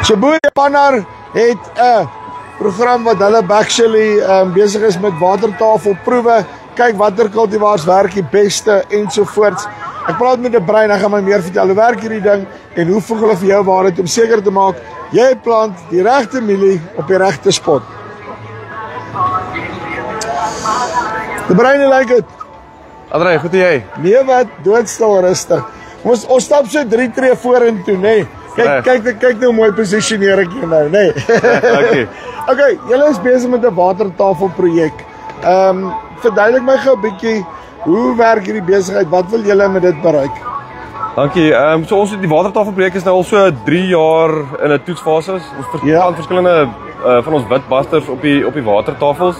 So Boer Japaner het 'n program wat hulle actually besig is met watertafelproewe. Kyk watter cultivars werk die beste ensovoorts. Ek praat met 'n brein, ek gaan my meer vertel hoe werk hierdie ding en hoe voeg hulle vir jou waarheid om seker te maak jy plant die regte mielie op die regte spot. Die brein lyk dit. André, goed en jy? Nee wat, doodstil rustig. Ons stap so 3 tree vorentoe, nê. Kyk nou mooi posisioneer ek jou nou, nê. Okay, julle is besig met 'n watertafelprojek. Verduidelik my gou 'n bietjie hoe werk hierdie besigheid? Wat wil julle met dit bereik? Dankie. So ons die watertafelprojek is nou al so 3 jaar in 'n toetsfase. Ons plant verskillende van ons witbasters op die watertafels.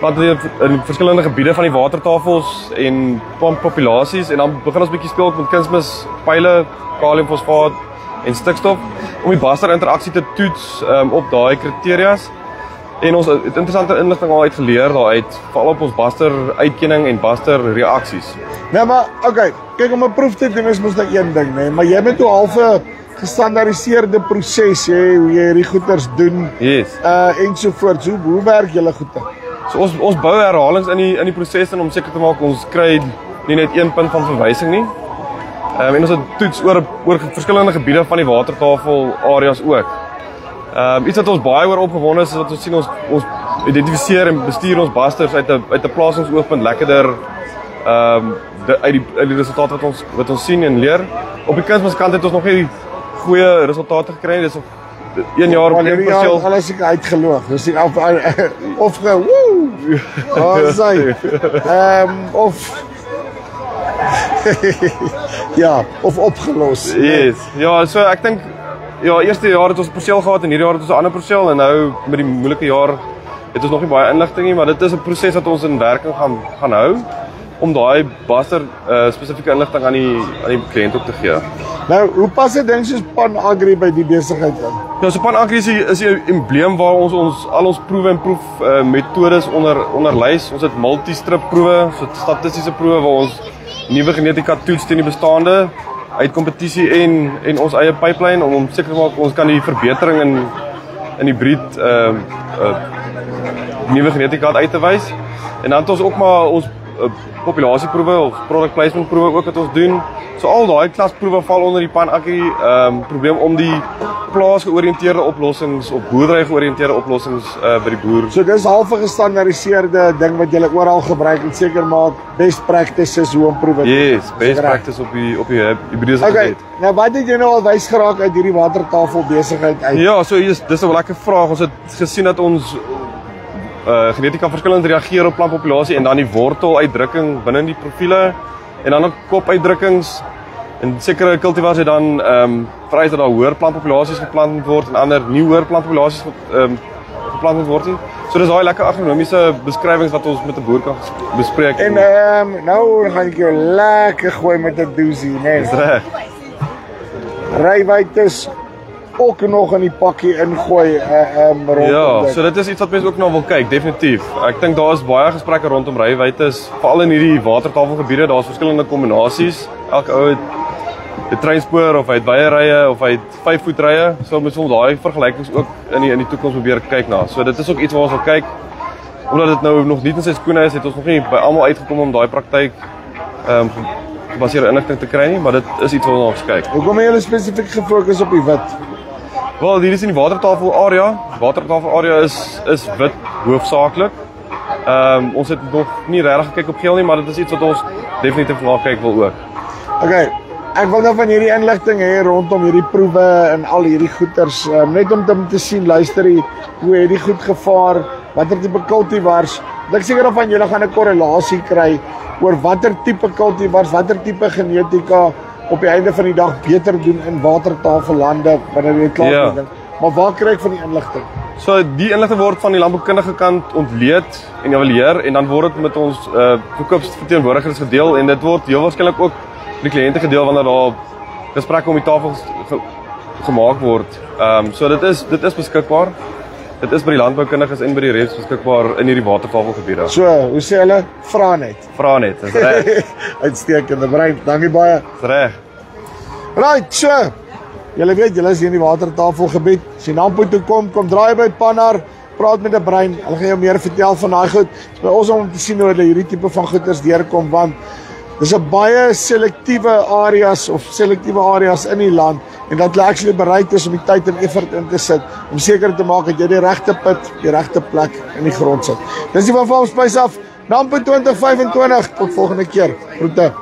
Plant in verskillende gebiede van die watertafels en populasies en dan begin ons bietjie speel met kunsmis, pile, kaliumfosfaat en stikstof om die baster interaksie te toets op daai kriteria's. En ons het interessante inligting al uitgeleer daaruit, veral op ons baster uitkenning en baster reaksies. Nou maar, okay, kyk om 'n proef te doen is mos net een ding, nê, maar jy het toe half 'n gestandaardiseerde proses, hè, hoe jy hierdie goeters doen. Yes. Ensovoorts. Hoe werk julle goeie? So ons bou herhalings in die proses om seker te maak ons kry nie net een punt van verwysing nie. En ons het toets oor verskillende gebiede van die watertafel areas ook. Iets wat ons baie oor opgewonde is dat ons sien ons identifiseer en bestuur ons basters uit 'n plasingsoogpunt lekkerder uit die resultate wat ons sien en leer. Op die kunsmiskant het ons nog nie goeie resultate gekry nie. Dis 1 jaar op 1 perseel. Alles ek uitgeloog. Dis nie of woe. Sê. Of ja, of opgelos. Yes. Ja, so ek dink eerste jaar het ons 'n perseel gehad en hierdie jaar het ons 'n ander perseel en nou met die moeilike jaar het ons nog nie baie inligting nie, maar dit is 'n proses wat ons in werking gaan hou om daai baster spesifieke inligting aan die kliënt ook te gee. Nou, hoe pas dit ding soos Pan Agri by die besigheid in? Ja, so Pan Agri is 'n embleem waar ons al ons proewe en proefmetodes onderlys. Ons het multi-strip proewe, so statistiese proewe waar ons nuwe genetika toets teen die bestaande uit kompetisie en ons eie pipeline om seker te maak ons kan die verbetering in die breed nuwe genetika uit te wys. En dan het ons ook maar ons populasieproewe of product placement proewe ook wat ons doen. So al daai klasproewe val onder die Pan Agri probleem om die plaasgeoriënteerde oplossings of boerdery georiënteerde oplossings by die boer. So dis half 'n gestandaardiseerde ding wat julle oral gebruik en seker maak best practices hoe om proewe. Yes, best practice op die hybride okay, gebied. Nou wat het jy nou al wys geraak uit hierdie watertafel besigheid uit? Ja, so dis 'n lekker vraag. Ons het gesien dat ons genetika verskillend reageer op plantpopulasie en dan die worteluitdrukking binne die profiele en dan ook kopuitdrukkings en sekere cultivars het dan vereis dat daar hoër plantpopulasies geplant moet word en ander nie hoër plantpopulasies geplant moet word nie. So dis daai lekker agronomiese beskrywings wat ons met 'n boer kan bespreek. En nou gaan ek jou lekker gooi met 'n doosie, né? Dis reg. Rywytes ook nog in die pakkie ingooi rondom. Ja, so dit is iets wat mense ook nog wil kyk, definitief. Ek dink daar is baie gesprekke rondom rywytes, veral in hierdie watertafelgebiede, daar's verskillende kombinasies. Elke ou het 'n treinspoor of hy het weierrye of hy het 5-voet rye, so moet ons daai vergelykings ook in die toekoms probeer kyk na. So dit is ook iets waar ons wil kyk. Omdat dit nou nog nie in sy skoene is, het ons nog nie by almal uitgekom om daai praktyk gebaseerde inligting te kry nie, maar dit is iets wat ons nog kyk. Hoekom het julle spesifiek gefokus op die wit? Wel, hier is in die watertafel area. Watertafel area is wit hoofsaaklik. Ons het nog nie regtig gekyk op geel nie, maar dit is iets wat ons definitief na kyk wil ook. Okay. Ek wil nou van hierdie inligting hê rondom hierdie proewe en al hierdie goeters, net om te sien, luister hier, hoe het die goed gevaar, watter tipe cultivars. Ek seker van julle gaan 'n korrelasie kry oor watter tipe cultivars, watter tipe genetika op die einde van die dag beter doen in watertafellande wanneer jy klaar ding. Maar waar kry ek van die inligting? So die inligting word van die landboukundige kant ontleed en evalueer en dan word dit met ons verkoopsverteenwoordigers gedeel en dit word heel waarskynlik ook die kliënte gedeel wanneer daar gesprekke om die tafel gemaak word. So dit is beskikbaar. Dit is by die landboukundiges en by die reps beskikbaar in hierdie watertafelgebiede. So, hoe sê hulle? Vra net. Vra net, dis reg. Uitstekende brein. Dankie baie. Dis reg. Right, so. Julle weet, julle is hier in die Watertafelgebied. As jy Nampo toe kom draai by Pannar, praat met 'n brein. Hulle gaan jou meer vertel van daai goed. Dit is by ons om te sien hoe hulle hierdie tipe van goeders deurkom, want dis 'n baie selektiewe areas in die land en dat hulle actually bereid is om die tyd en effort in te sit om seker te maak dat jy die regte put, die regte plek in die grond sit. Dis die van Farm Spice af. Nampo 2025. Tot volgende keer. Groete.